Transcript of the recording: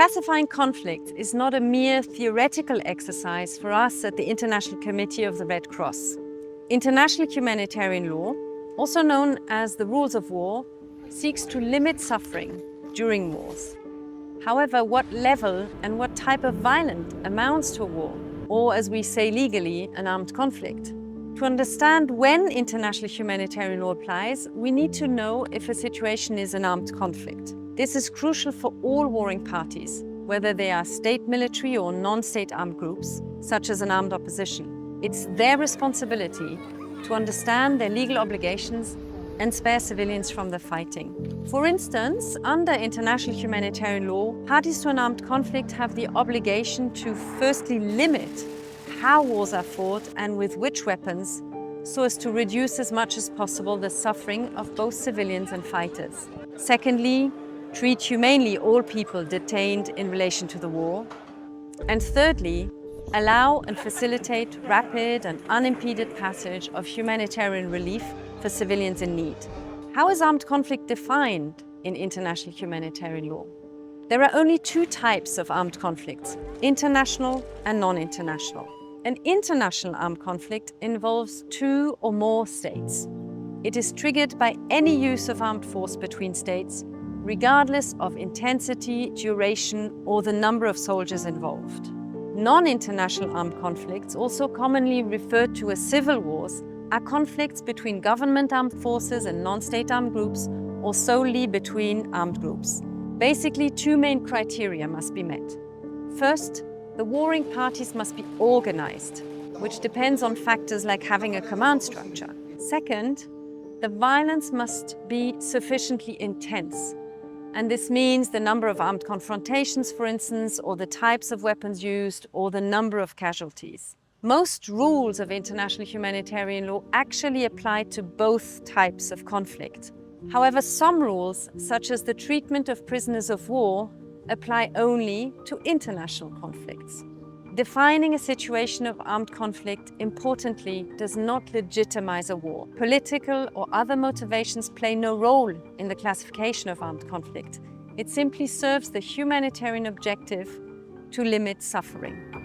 Classifying conflict is not a mere theoretical exercise for us at the International Committee of the Red Cross. International humanitarian law, also known as the rules of war, seeks to limit suffering during wars. However, what level and what type of violence amounts to a war, or as we say legally, an armed conflict? To understand when international humanitarian law applies, we need to know if a situation is an armed conflict. This is crucial for all warring parties, whether they are state military or non-state armed groups, such as an armed opposition. It's their responsibility to understand their legal obligations and spare civilians from the fighting. For instance, under international humanitarian law, parties to an armed conflict have the obligation to firstly limit how wars are fought and with which weapons, so as to reduce as much as possible the suffering of both civilians and fighters. Secondly, treat humanely all people detained in relation to the war. And thirdly, allow and facilitate rapid and unimpeded passage of humanitarian relief for civilians in need. How is armed conflict defined in international humanitarian law? There are only two types of armed conflicts: international and non-international. An international armed conflict involves two or more states. It is triggered by any use of armed force between states, regardless of intensity, duration, or the number of soldiers involved. Non-international armed conflicts, also commonly referred to as civil wars, are conflicts between government armed forces and non-state armed groups, or solely between armed groups. Basically, two main criteria must be met. First, the warring parties must be organized, which depends on factors like having a command structure. Second, the violence must be sufficiently intense. And this means the number of armed confrontations, for instance, or the types of weapons used, or the number of casualties. Most rules of international humanitarian law actually apply to both types of conflict. However, some rules, such as the treatment of prisoners of war, apply only to international conflicts. Defining a situation of armed conflict, importantly, does not legitimize a war. Political or other motivations play no role in the classification of armed conflict. It simply serves the humanitarian objective to limit suffering.